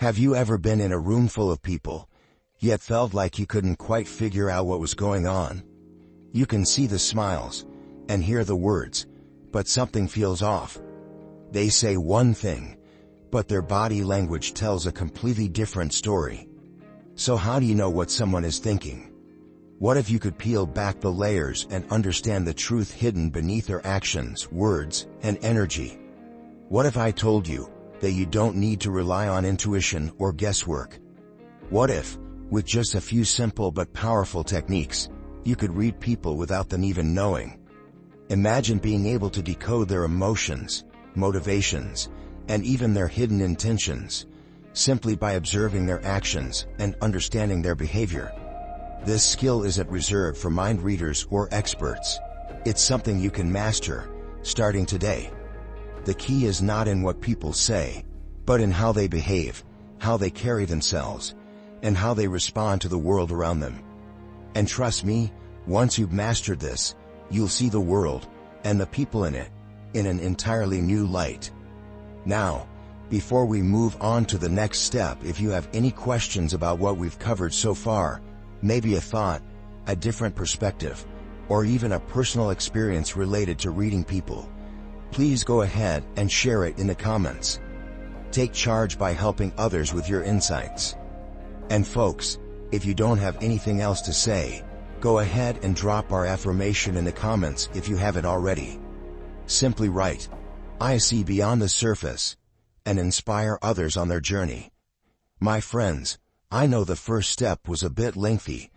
Have you ever been in a room full of people, yet felt like you couldn't quite figure out what was going on? You can see the smiles and hear the words, but something feels off. They say one thing, but their body language tells a completely different story. So how do you know what someone is thinking? What if you could peel back the layers and understand the truth hidden beneath their actions, words, and energy? What if I told you that you don't need to rely on intuition or guesswork? What if, with just a few simple but powerful techniques, you could read people without them even knowing? Imagine being able to decode their emotions, motivations, and even their hidden intentions, simply by observing their actions and understanding their behavior. This skill isn't reserved for mind readers or experts. It's something you can master, starting today. The key is not in what people say, but in how they behave, how they carry themselves, and how they respond to the world around them. And trust me, once you've mastered this, you'll see the world, and the people in it, in an entirely new light. Now, before we move on to the next step, if you have any questions about what we've covered so far, maybe a thought, a different perspective, or even a personal experience related to reading people, please go ahead and share it in the comments. Take charge by helping others with your insights. And folks, if you don't have anything else to say, go ahead and drop our affirmation in the comments if you haven't already. Simply write, "I see beyond the surface," and inspire others on their journey. My friends, I know the first step was a bit lengthy,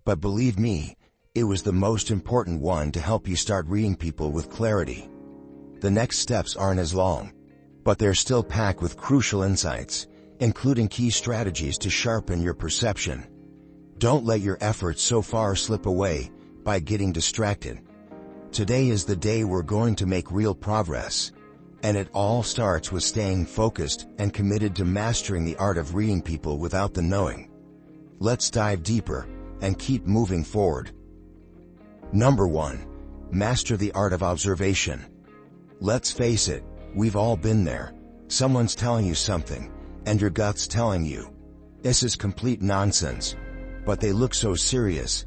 but believe me, it was the most important one to help you start reading people with clarity. The next steps aren't as long, but they're still packed with crucial insights, including key strategies to sharpen your perception. Don't let your efforts so far slip away by getting distracted. Today is the day we're going to make real progress, and it all starts with staying focused and committed to mastering the art of reading people without the knowing. Let's dive deeper and keep moving forward. Number 1. Master the art of observation. Let's face it, we've all been there. Someone's telling you something, and your gut's telling you, this is complete nonsense. But they look so serious.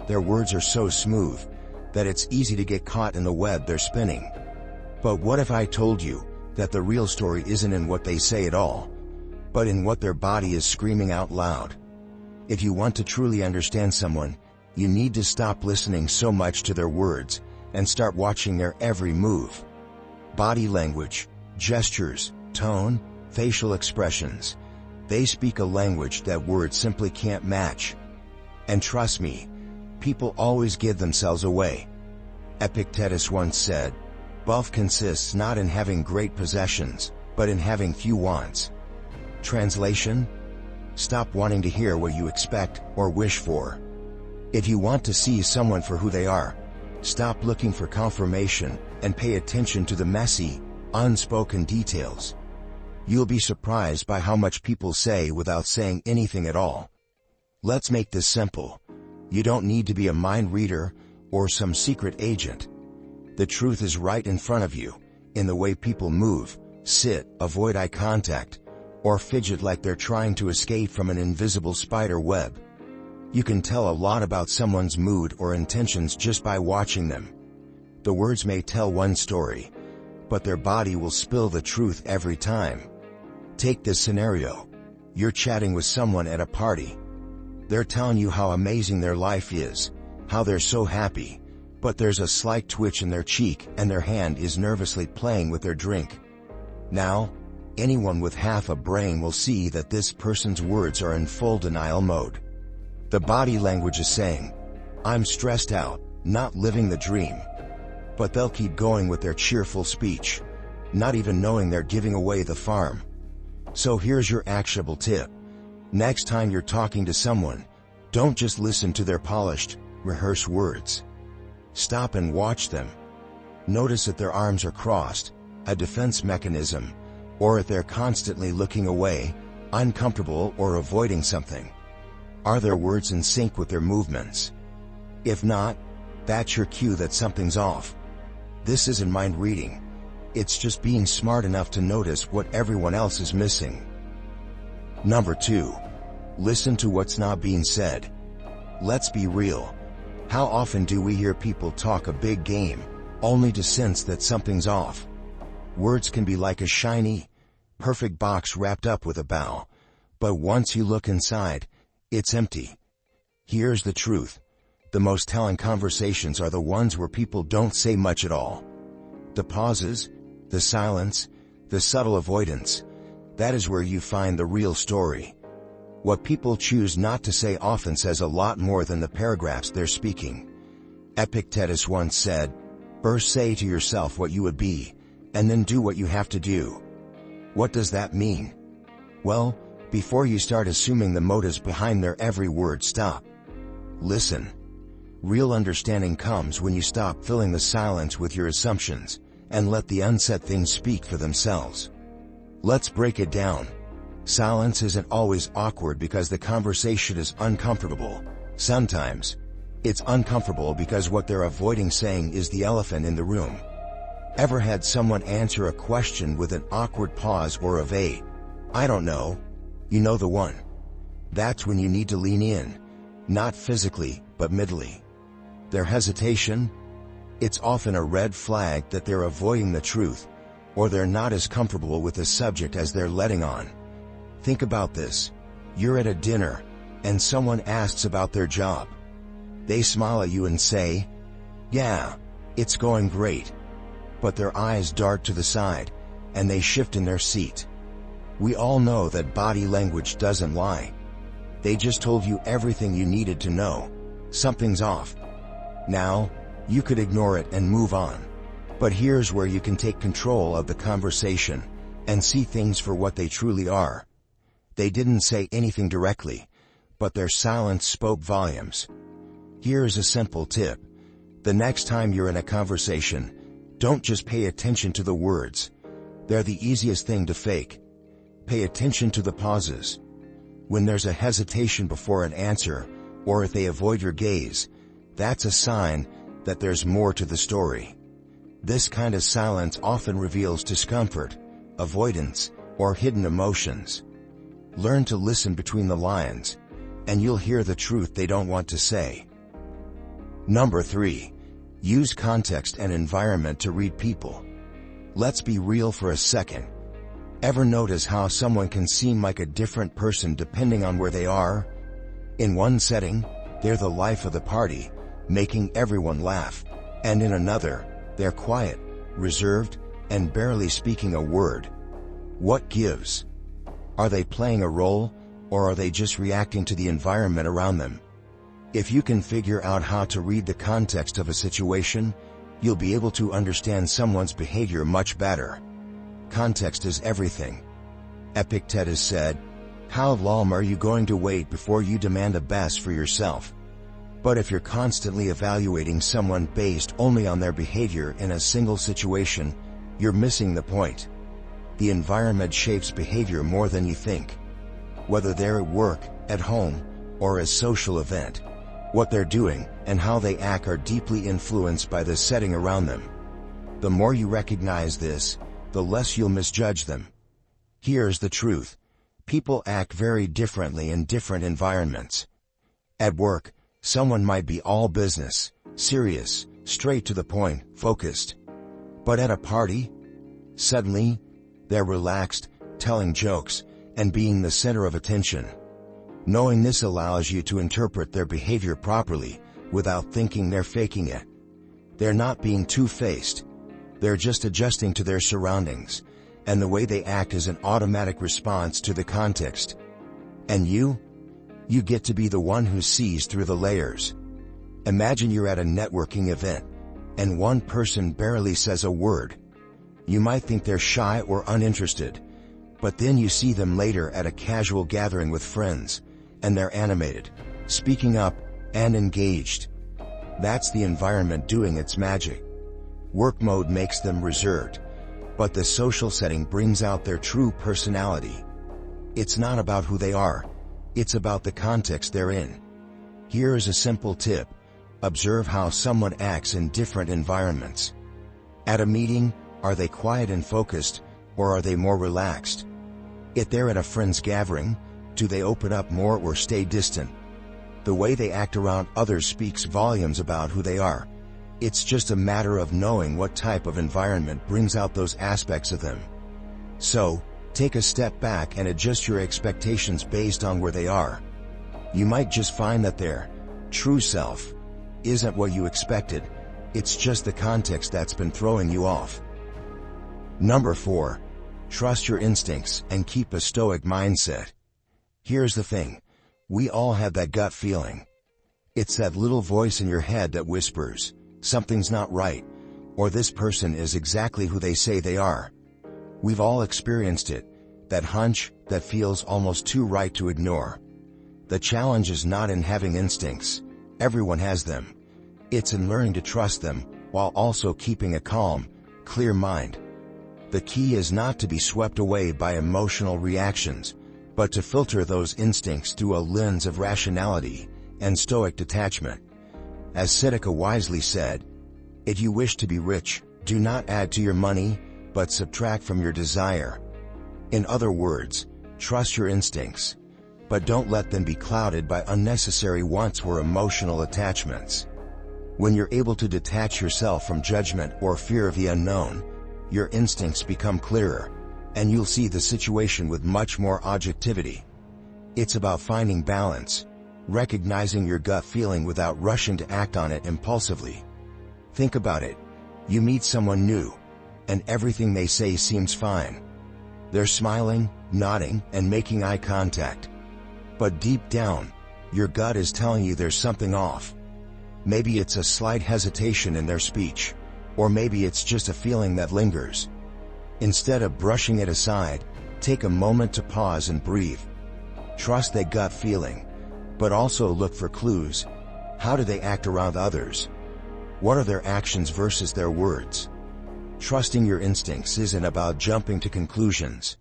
Their words are so smooth that it's easy to get caught in the web they're spinning. But what if I told you that the real story isn't in what they say at all, but in what their body is screaming out loud? If you want to truly understand someone, you need to stop listening so much to their words and start watching their every move. Body language, gestures, tone, facial expressions. They speak a language that words simply can't match. And trust me, people always give themselves away. Epictetus once said, "Wealth consists not in having great possessions, but in having few wants." Translation? Stop wanting to hear what you expect or wish for. If you want to see someone for who they are, stop looking for confirmation and pay attention to the messy, unspoken details. You'll be surprised by how much people say without saying anything at all. Let's make this simple. You don't need to be a mind reader or some secret agent. The truth is right in front of you, in the way people move, sit, avoid eye contact, or fidget like they're trying to escape from an invisible spider web. You can tell a lot about someone's mood or intentions just by watching them. The words may tell one story, but their body will spill the truth every time. Take this scenario. You're chatting with someone at a party. They're telling you how amazing their life is, how they're so happy, but there's a slight twitch in their cheek and their hand is nervously playing with their drink. Now, anyone with half a brain will see that this person's words are in full denial mode. The body language is saying, "I'm stressed out, not living the dream." But they'll keep going with their cheerful speech, not even knowing they're giving away the farm. So here's your actionable tip. Next time you're talking to someone, don't just listen to their polished, rehearsed words. Stop and watch them. Notice if their arms are crossed, a defense mechanism, or if they're constantly looking away, uncomfortable or avoiding something. Are their words in sync with their movements? If not, that's your cue that something's off. This isn't mind reading. It's just being smart enough to notice what everyone else is missing. Number 2. Listen to what's not being said. Let's be real. How often do we hear people talk a big game, only to sense that something's off? Words can be like a shiny, perfect box wrapped up with a bow, but once you look inside, it's empty. Here's the truth. The most telling conversations are the ones where people don't say much at all. The pauses, the silence, the subtle avoidance, that is where you find the real story. What people choose not to say often says a lot more than the paragraphs they're speaking. Epictetus once said, "First say to yourself what you would be, and then do what you have to do." What does that mean? Well, before you start assuming the motives behind their every word, stop. Listen. Real understanding comes when you stop filling the silence with your assumptions, and let the unsaid things speak for themselves. Let's break it down. Silence isn't always awkward because the conversation is uncomfortable. Sometimes, it's uncomfortable because what they're avoiding saying is the elephant in the room. Ever had someone answer a question with an awkward pause or a "I don't know"? You know the one. That's when you need to lean in, not physically, but mentally. Their hesitation? It's often a red flag that they're avoiding the truth, or they're not as comfortable with the subject as they're letting on. Think about this. You're at a dinner, and someone asks about their job. They smile at you and say, "Yeah, it's going great." But their eyes dart to the side, and they shift in their seat. We all know that body language doesn't lie. They just told you everything you needed to know. Something's off. Now, you could ignore it and move on. But here's where you can take control of the conversation and see things for what they truly are. They didn't say anything directly, but their silence spoke volumes. Here's a simple tip. The next time you're in a conversation, don't just pay attention to the words. They're the easiest thing to fake. Pay attention to the pauses. When there's a hesitation before an answer, or if they avoid your gaze, that's a sign that there's more to the story. This kind of silence often reveals discomfort, avoidance, or hidden emotions. Learn to listen between the lines, and you'll hear the truth they don't want to say. Number 3. Use context and environment to read people. Let's be real for a second. Ever notice how someone can seem like a different person depending on where they are? In one setting, they're the life of the party, making everyone laugh, and in another, they're quiet, reserved, and barely speaking a word. What gives? Are they playing a role, or are they just reacting to the environment around them? If you can figure out how to read the context of a situation, you'll be able to understand someone's behavior much better. Context is everything. Epictetus said, "How long are you going to wait before you demand the best for yourself?" But if you're constantly evaluating someone based only on their behavior in a single situation, you're missing the point. The environment shapes behavior more than you think. Whether they're at work, at home, or a social event, what they're doing and how they act are deeply influenced by the setting around them. The more you recognize this, the less you'll misjudge them. Here's the truth. People act very differently in different environments. At work, someone might be all business, serious, straight to the point, focused. But at a party, suddenly, they're relaxed, telling jokes, and being the center of attention. Knowing this allows you to interpret their behavior properly, without thinking they're faking it. They're not being two-faced. They're just adjusting to their surroundings, and the way they act is an automatic response to the context. And you get to be the one who sees through the layers. Imagine you're at a networking event, and one person barely says a word. You might think they're shy or uninterested, but then you see them later at a casual gathering with friends, and they're animated, speaking up, and engaged. That's the environment doing its magic. Work mode makes them reserved, but the social setting brings out their true personality. It's not about who they are, it's about the context they're in. Here is a simple tip. Observe how someone acts in different environments. At a meeting, are they quiet and focused, or are they more relaxed? If they're at a friend's gathering, Do they open up more or stay distant? The way they act around others speaks volumes about who they are. It's just a matter of knowing what type of environment brings out those aspects of them. So, take a step back and adjust your expectations based on where they are. You might just find that their true self isn't what you expected. It's just the context that's been throwing you off. Number 4. Trust your instincts and keep a stoic mindset. Here's the thing. We all have that gut feeling. It's that little voice in your head that whispers, something's not right, or this person is exactly who they say they are. We've all experienced it, that hunch that feels almost too right to ignore. The challenge is not in having instincts. Everyone has them. It's in learning to trust them, while also keeping a calm, clear mind. The key is not to be swept away by emotional reactions, but to filter those instincts through a lens of rationality and stoic detachment. As Seneca wisely said, "If you wish to be rich, do not add to your money, but subtract from your desire." In other words, trust your instincts, but don't let them be clouded by unnecessary wants or emotional attachments. When you're able to detach yourself from judgment or fear of the unknown, your instincts become clearer, and you'll see the situation with much more objectivity. It's about finding balance, recognizing your gut feeling without rushing to act on it impulsively. Think about it. You meet someone new, and everything they say seems fine. They're smiling, nodding, and making eye contact. But deep down, your gut is telling you there's something off. Maybe it's a slight hesitation in their speech, or maybe it's just a feeling that lingers. Instead of brushing it aside, take a moment to pause and breathe. Trust that gut feeling, but also look for clues. How do they act around others? What are their actions versus their words? Trusting your instincts isn't about jumping to conclusions.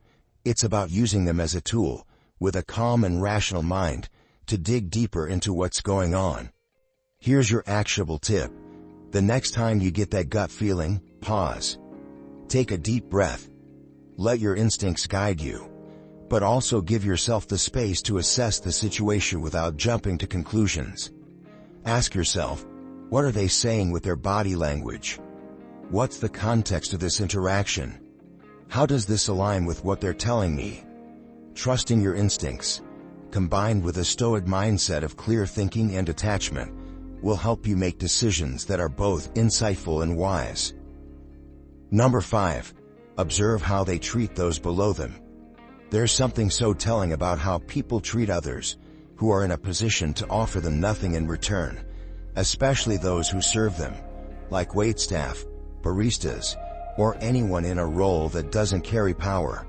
It's about using them as a tool, with a calm and rational mind, to dig deeper into what's going on. Here's your actionable tip. The next time you get that gut feeling, pause. Take a deep breath. Let your instincts guide you, but also give yourself the space to assess the situation without jumping to conclusions. Ask yourself, what are they saying with their body language? What's the context of this interaction? How does this align with what they're telling me? Trusting your instincts, combined with a stoic mindset of clear thinking and detachment, will help you make decisions that are both insightful and wise. Number 5. Observe how they treat those below them. There's something so telling about how people treat others who are in a position to offer them nothing in return, especially those who serve them, like waitstaff, baristas, or anyone in a role that doesn't carry power.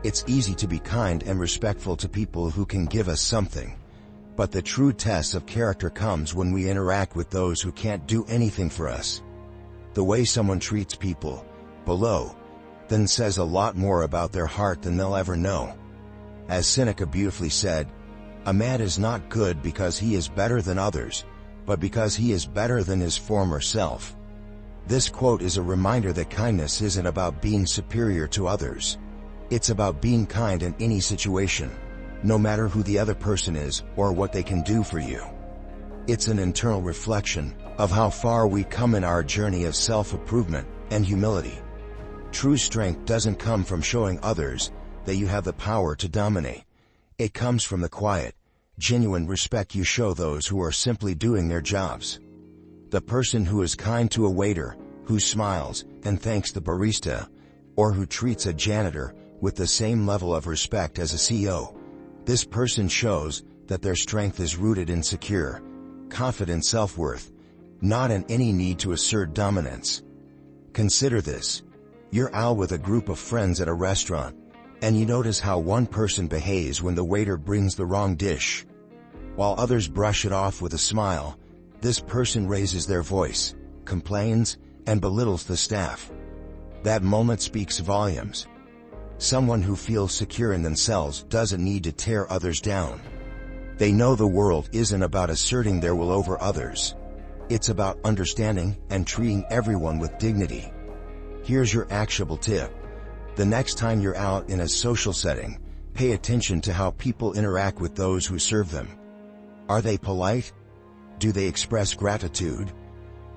It's easy to be kind and respectful to people who can give us something, but the true test of character comes when we interact with those who can't do anything for us. The way someone treats people below then says a lot more about their heart than they'll ever know. As Seneca beautifully said, "A man is not good because he is better than others, but because he is better than his former self." This quote is a reminder that kindness isn't about being superior to others. It's about being kind in any situation, no matter who the other person is or what they can do for you. It's an internal reflection of how far we come in our journey of self-improvement and humility. True strength doesn't come from showing others that you have the power to dominate. It comes from the quiet, genuine respect you show those who are simply doing their jobs. The person who is kind to a waiter, who smiles and thanks the barista, or who treats a janitor with the same level of respect as a CEO, this person shows that their strength is rooted in secure, confident self-worth, not in any need to assert dominance. Consider this. You're out with a group of friends at a restaurant, and you notice how one person behaves when the waiter brings the wrong dish. While others brush it off with a smile, this person raises their voice, complains, and belittles the staff. That moment speaks volumes. Someone who feels secure in themselves doesn't need to tear others down. They know the world isn't about asserting their will over others. It's about understanding and treating everyone with dignity. Here's your actionable tip. The next time you're out in a social setting, Pay attention to how people interact with those who serve them. Are they polite? Do they express gratitude?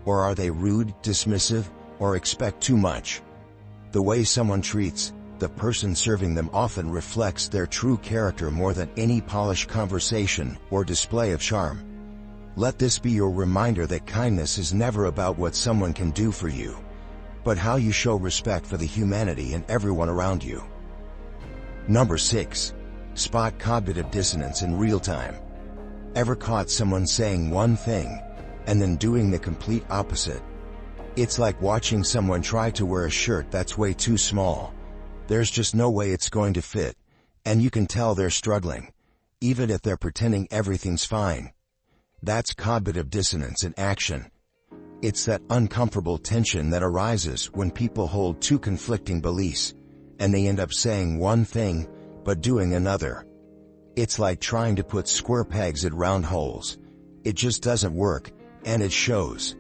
Or are they rude, dismissive, or expect too much? The way someone treats the person serving them often reflects their true character more than any polished conversation or display of charm. Let this be your reminder that kindness is never about what someone can do for you, but how you show respect for the humanity in everyone around you. Number 6. Spot cognitive dissonance in real time. Ever caught someone saying one thing and then doing the complete opposite? It's like watching someone try to wear a shirt that's way too small. There's just no way it's going to fit, and you can tell they're struggling, even if they're pretending everything's fine. That's cognitive dissonance in action. It's that uncomfortable tension that arises when people hold two conflicting beliefs, and they end up saying one thing, but doing another. It's like trying to put square pegs at round holes. It just doesn't work, and it shows.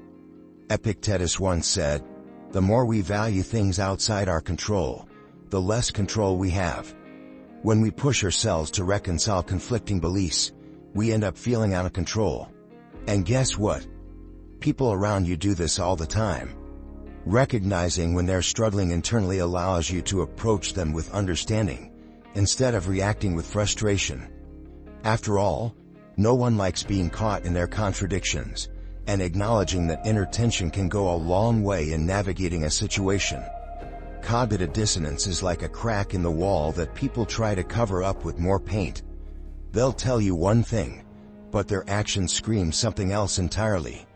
Epictetus once said, "The more we value things outside our control, the less control we have." When we push ourselves to reconcile conflicting beliefs, we end up feeling out of control. And guess what? People around you do this all the time. Recognizing when they're struggling internally allows you to approach them with understanding, instead of reacting with frustration. After all, no one likes being caught in their contradictions, and acknowledging that inner tension can go a long way in navigating a situation. Cognitive dissonance is like a crack in the wall that people try to cover up with more paint. They'll tell you one thing, but their actions scream something else entirely.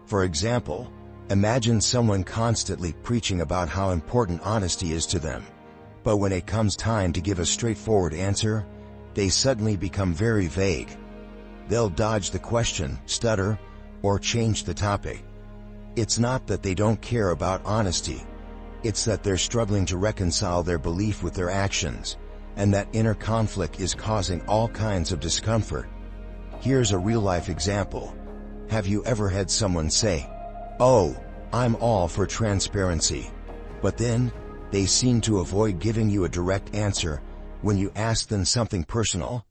For example, imagine someone constantly preaching about how important honesty is to them, but when it comes time to give a straightforward answer, they suddenly become very vague. They'll dodge the question, stutter, or change the topic. It's not that they don't care about honesty. It's that they're struggling to reconcile their belief with their actions, and that inner conflict is causing all kinds of discomfort. Here's a real-life example. Have you ever had someone say, "Oh, I'm all for transparency," but then they seem to avoid giving you a direct answer when you ask them something personal?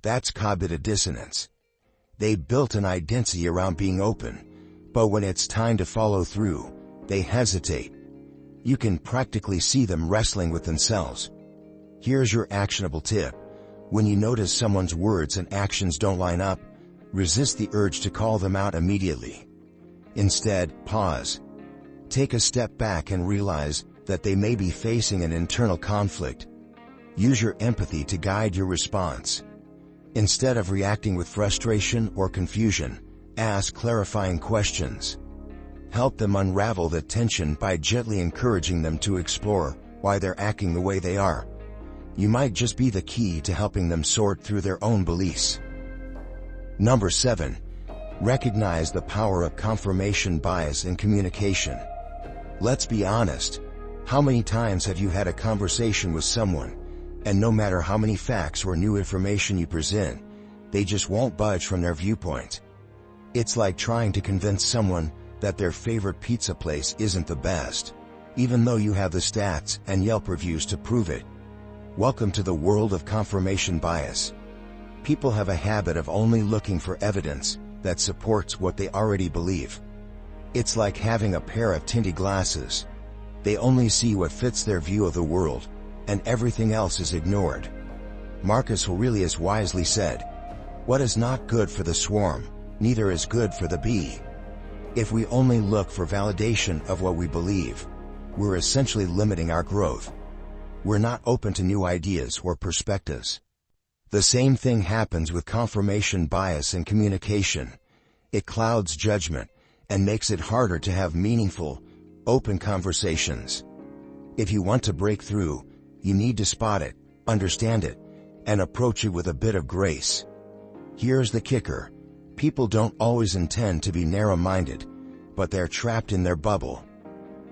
That's cognitive dissonance. They built an identity around being open, but when it's time to follow through, they hesitate. You can practically see them wrestling with themselves. Here's your actionable tip. When you notice someone's words and actions don't line up, resist the urge to call them out immediately. Instead, pause. Take a step back and realize that they may be facing an internal conflict. Use your empathy to guide your response. Instead of reacting with frustration or confusion, ask clarifying questions. Help them unravel the tension by gently encouraging them to explore why they're acting the way they are. You might just be the key to helping them sort through their own beliefs. Number 7. Recognize the power of confirmation bias in communication. Let's be honest. How many times have you had a conversation with someone, and no matter how many facts or new information you present, they just won't budge from their viewpoint? It's like trying to convince someone that their favorite pizza place isn't the best, even though you have the stats and Yelp reviews to prove it. Welcome to the world of confirmation bias. People have a habit of only looking for evidence that supports what they already believe. It's like having a pair of tinted glasses. They only see what fits their view of the world, and everything else is ignored. Marcus Aurelius wisely said, "What is not good for the swarm, neither is good for the bee." If we only look for validation of what we believe, we're essentially limiting our growth. We're not open to new ideas or perspectives. The same thing happens with confirmation bias in communication. It clouds judgment and makes it harder to have meaningful, open conversations. If you want to break through, you need to spot it, understand it, and approach it with a bit of grace. Here's the kicker. People don't always intend to be narrow-minded, but they're trapped in their bubble.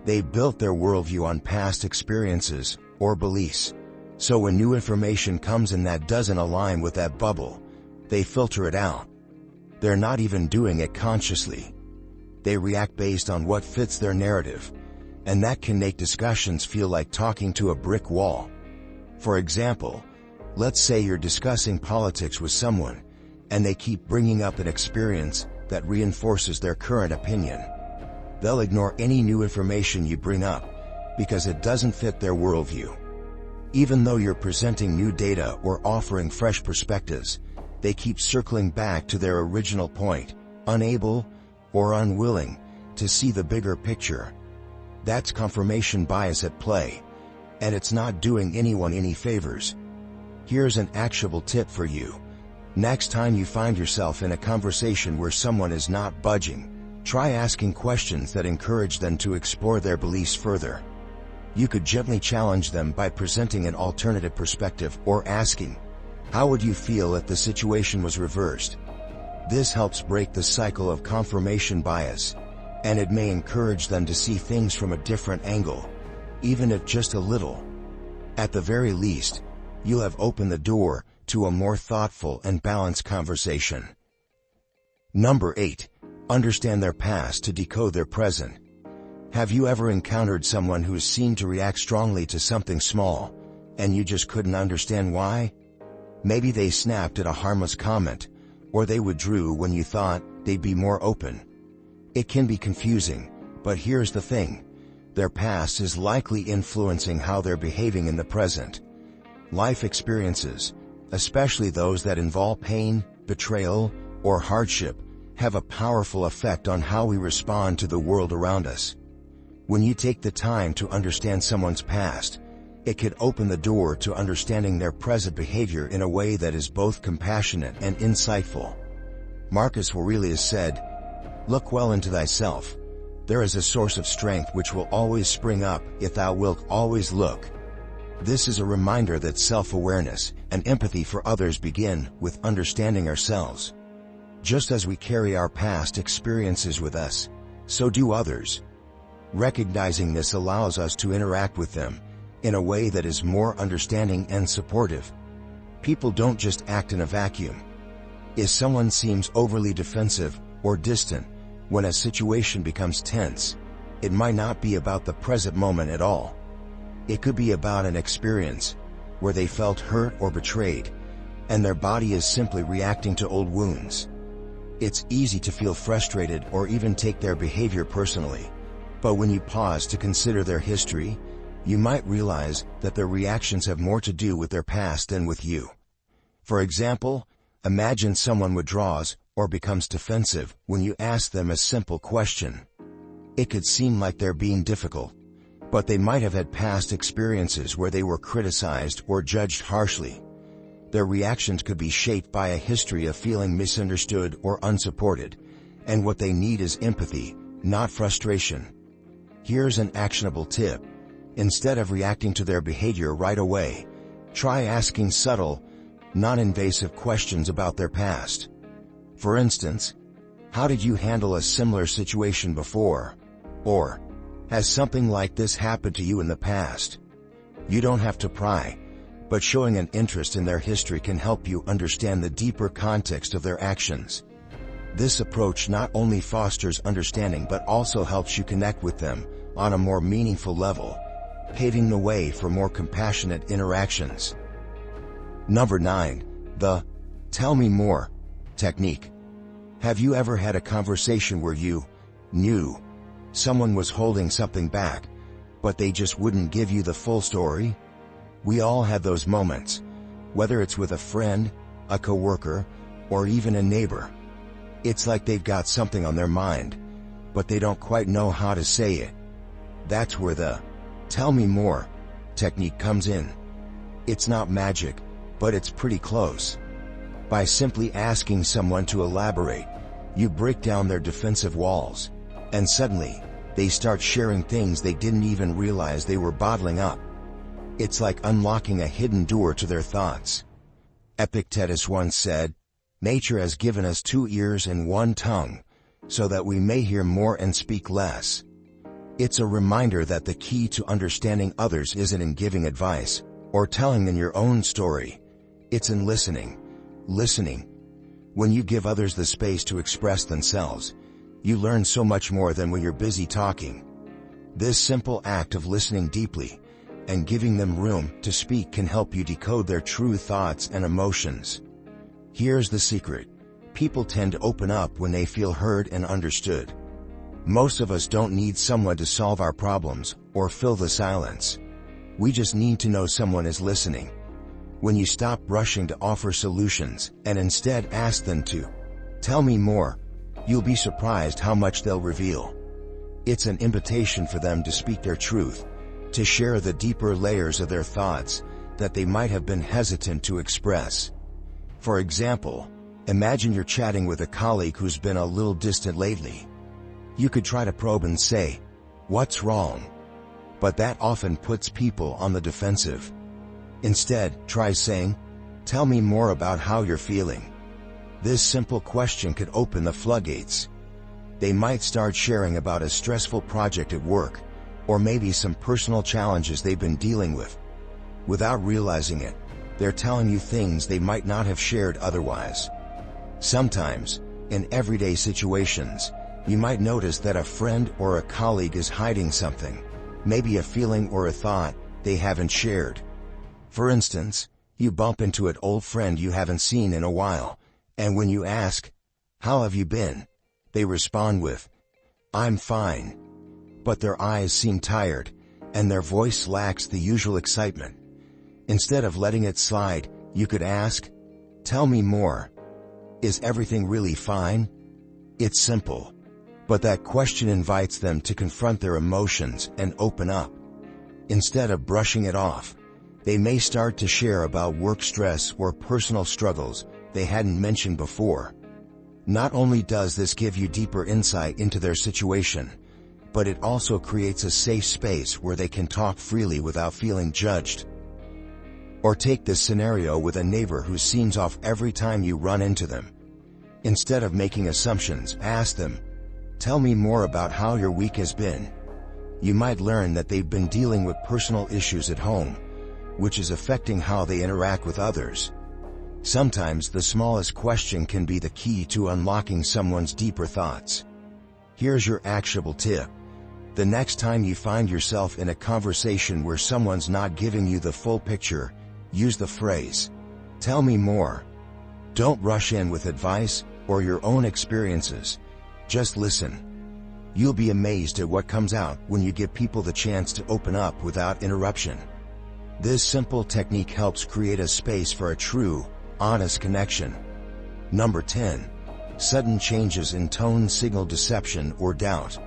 They built their worldview on past experiences or beliefs, so when new information comes in that doesn't align with that bubble, they filter it out. They're not even doing it consciously. They react based on what fits their narrative, and that can make discussions feel like talking to a brick wall. For example, Let's say you're discussing politics with someone, and they keep bringing up an experience that reinforces their current opinion. They'll ignore any new information you bring up, because it doesn't fit their worldview. Even though you're presenting new data or offering fresh perspectives, they keep circling back to their original point, unable or unwilling to see the bigger picture. That's confirmation bias at play, and it's not doing anyone any favors. Here's an actionable tip for you. Next time you find yourself in a conversation where someone is not budging, try asking questions that encourage them to explore their beliefs further. You could gently challenge them by presenting an alternative perspective or asking, "How would you feel if the situation was reversed?" This helps break the cycle of confirmation bias, and it may encourage them to see things from a different angle, even if just a little. At the very least, you'll have opened the door to a more thoughtful and balanced conversation. Number 8. Understand their past to decode their present. Have you ever encountered someone who seemed to react strongly to something small, and you just couldn't understand why? Maybe they snapped at a harmless comment, or they withdrew when you thought they'd be more open. It can be confusing, but here's the thing. Their past is likely influencing how they're behaving in the present. Life experiences, especially those that involve pain, betrayal, or hardship, have a powerful effect on how we respond to the world around us. When you take the time to understand someone's past, it could open the door to understanding their present behavior in a way that is both compassionate and insightful. Marcus Aurelius said, "Look well into thyself. There is a source of strength which will always spring up if thou wilt always look." This is a reminder that self-awareness and empathy for others begin with understanding ourselves. Just as we carry our past experiences with us, so do others. Recognizing this allows us to interact with them in a way that is more understanding and supportive. People don't just act in a vacuum. If someone seems overly defensive or distant when a situation becomes tense, it might not be about the present moment at all. It could be about an experience where they felt hurt or betrayed, and their body is simply reacting to old wounds. It's easy to feel frustrated or even take their behavior personally, but when you pause to consider their history, you might realize that their reactions have more to do with their past than with you. For example, imagine someone withdraws or becomes defensive when you ask them a simple question. It could seem like they're being difficult, but they might have had past experiences where they were criticized or judged harshly. Their reactions could be shaped by a history of feeling misunderstood or unsupported, and what they need is empathy, not frustration. Here's an actionable tip. Instead of reacting to their behavior right away, try asking subtle, non-invasive questions about their past. For instance, how did you handle a similar situation before? Or, has something like this happened to you in the past? You don't have to pry, but showing an interest in their history can help you understand the deeper context of their actions. This approach not only fosters understanding but also helps you connect with them on a more meaningful level, paving the way for more compassionate interactions. Number 9. The "tell me more" technique. Have you ever had a conversation where you knew someone was holding something back, but they just wouldn't give you the full story? We all have those moments, whether it's with a friend, a coworker, or even a neighbor. It's like they've got something on their mind, but they don't quite know how to say it. That's where the "tell me more" technique comes in. It's not magic, but it's pretty close. By simply asking someone to elaborate, you break down their defensive walls, and suddenly, they start sharing things they didn't even realize they were bottling up. It's like unlocking a hidden door to their thoughts. Epictetus once said, "Nature has given us 2 ears and 1 tongue, so that we may hear more and speak less." It's a reminder that the key to understanding others isn't in giving advice or telling them your own story. It's in listening. Listening. When you give others the space to express themselves, you learn so much more than when you're busy talking. This simple act of listening deeply and giving them room to speak can help you decode their true thoughts and emotions. Here's the secret. People tend to open up when they feel heard and understood. Most of us don't need someone to solve our problems or fill the silence. We just need to know someone is listening. When you stop rushing to offer solutions and instead ask them to tell me more, you'll be surprised how much they'll reveal. It's an invitation for them to speak their truth, to share the deeper layers of their thoughts that they might have been hesitant to express. For example, imagine you're chatting with a colleague who's been a little distant lately. You could try to probe and say, "What's wrong?" But that often puts people on the defensive. Instead, try saying, "Tell me more about how you're feeling." This simple question could open the floodgates. They might start sharing about a stressful project at work, or maybe some personal challenges they've been dealing with. Without realizing it, they're telling you things they might not have shared otherwise. Sometimes, in everyday situations, you might notice that a friend or a colleague is hiding something, maybe a feeling or a thought they haven't shared. For instance, you bump into an old friend you haven't seen in a while, and when you ask, "How have you been?" they respond with, "I'm fine." But their eyes seem tired, and their voice lacks the usual excitement. Instead of letting it slide, you could ask, "Tell me more. Is everything really fine?" It's simple, but that question invites them to confront their emotions and open up. Instead of brushing it off, they may start to share about work stress or personal struggles they hadn't mentioned before. Not only does this give you deeper insight into their situation, but it also creates a safe space where they can talk freely without feeling judged. Or take this scenario with a neighbor who seems off every time you run into them. Instead of making assumptions, ask them, "Tell me more about how your week has been." You might learn that they've been dealing with personal issues at home, which is affecting how they interact with others. Sometimes the smallest question can be the key to unlocking someone's deeper thoughts. Here's your actionable tip. The next time you find yourself in a conversation where someone's not giving you the full picture, use the phrase, "Tell me more." Don't rush in with advice or your own experiences. Just listen. You'll be amazed at what comes out when you give people the chance to open up without interruption. This simple technique helps create a space for a true, honest connection. Number 10. Sudden changes in tone signal deception or doubt.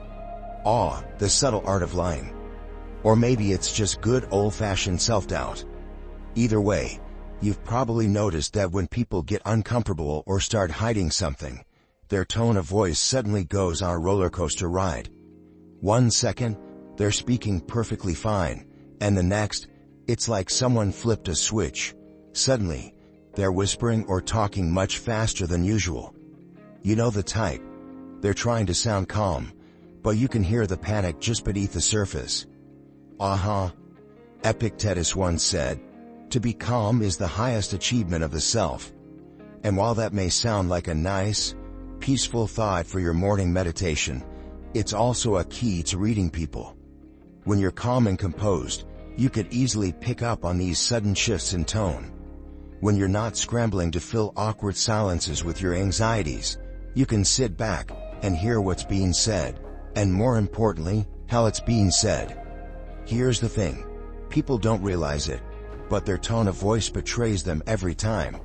The subtle art of lying. Or maybe it's just good old-fashioned self-doubt. Either way, you've probably noticed that when people get uncomfortable or start hiding something, their tone of voice suddenly goes on a roller coaster ride. 1 second, they're speaking perfectly fine, and the next, it's like someone flipped a switch. Suddenly, they're whispering or talking much faster than usual. You know the type. They're trying to sound calm, but you can hear the panic just beneath the surface. Epictetus once said, "To be calm is the highest achievement of the self." And while that may sound like a nice, peaceful thought for your morning meditation, it's also a key to reading people. When you're calm and composed, you could easily pick up on these sudden shifts in tone. When you're not scrambling to fill awkward silences with your anxieties, you can sit back and hear what's being said, and more importantly, how it's being said. Here's the thing. People don't realize it, but their tone of voice betrays them every time.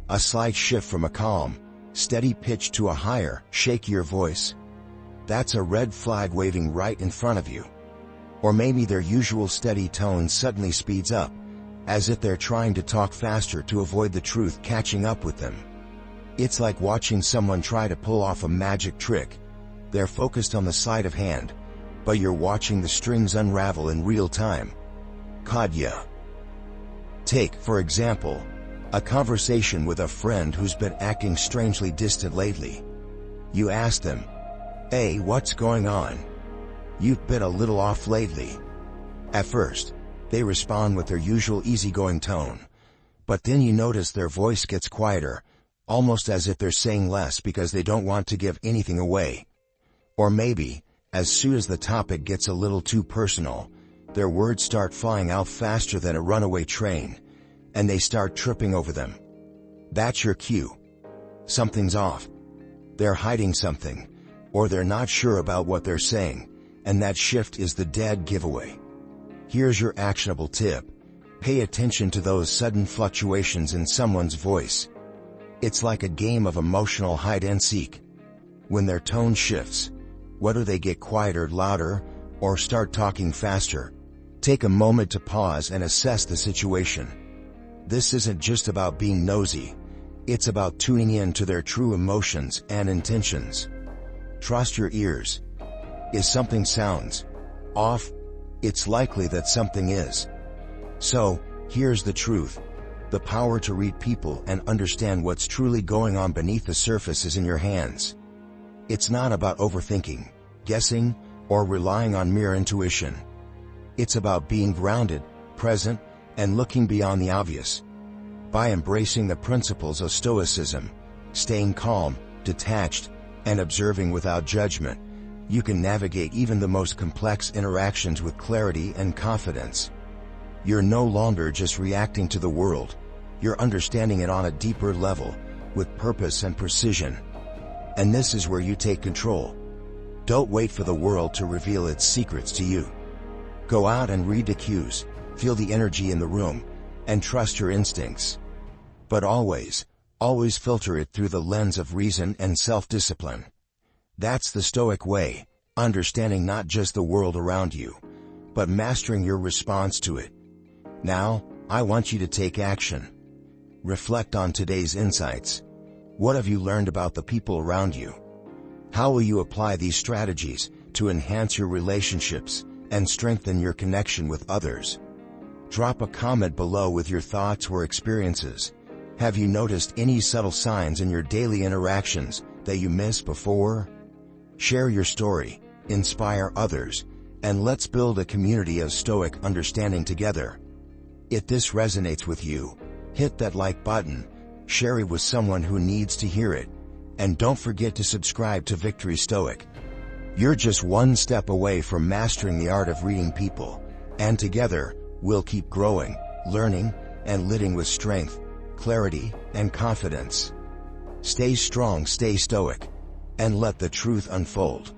A slight shift from a calm, steady pitch to a higher, shakier voice. That's a red flag waving right in front of you. Or maybe their usual steady tone suddenly speeds up, as if they're trying to talk faster to avoid the truth catching up with them. It's like watching someone try to pull off a magic trick. They're focused on the sleight of hand, but you're watching the strings unravel in real time. Kadya. Take, for example, a conversation with a friend who's been acting strangely distant lately. You ask them, "Hey, what's going on? You've been a little off lately." At first, they respond with their usual easygoing tone, but then you notice their voice gets quieter, almost as if they're saying less because they don't want to give anything away. Or maybe, as soon as the topic gets a little too personal, Their words start flying out faster than a runaway train, and they start tripping over them. That's your cue. Something's off. They're hiding something, or they're not sure about what they're saying, and that shift is the dead giveaway. Here's your actionable tip. Pay attention to those sudden fluctuations in someone's voice. It's like a game of emotional hide and seek. When their tone shifts, whether they get quieter, louder, or start talking faster, take a moment to pause and assess the situation. This isn't just about being nosy. It's about tuning in to their true emotions and intentions. Trust your ears. If something sounds off, it's likely that something is. So, here's the truth. The power to read people and understand what's truly going on beneath the surface is in your hands. It's not about overthinking, guessing, or relying on mere intuition. It's about being grounded, present, and looking beyond the obvious. By embracing the principles of Stoicism, staying calm, detached, and observing without judgment, you can navigate even the most complex interactions with clarity and confidence. You're no longer just reacting to the world, you're understanding it on a deeper level, with purpose and precision. And this is where you take control. Don't wait for the world to reveal its secrets to you. Go out and read the cues, feel the energy in the room, and trust your instincts. But always filter it through the lens of reason and self-discipline. That's the Stoic way, understanding not just the world around you, but mastering your response to it. Now, I want you to take action. Reflect on today's insights. What have you learned about the people around you? How will you apply these strategies to enhance your relationships and strengthen your connection with others? Drop a comment below with your thoughts or experiences. Have you noticed any subtle signs in your daily interactions that you missed before? Share your story, inspire others, and let's build a community of Stoic understanding together. If this resonates with you, hit that like button, share it with someone who needs to hear it, and don't forget to subscribe to Victory Stoic. You're just one step away from mastering the art of reading people, and together, we'll keep growing, learning, and living with strength, clarity, and confidence. Stay strong, stay stoic, and let the truth unfold.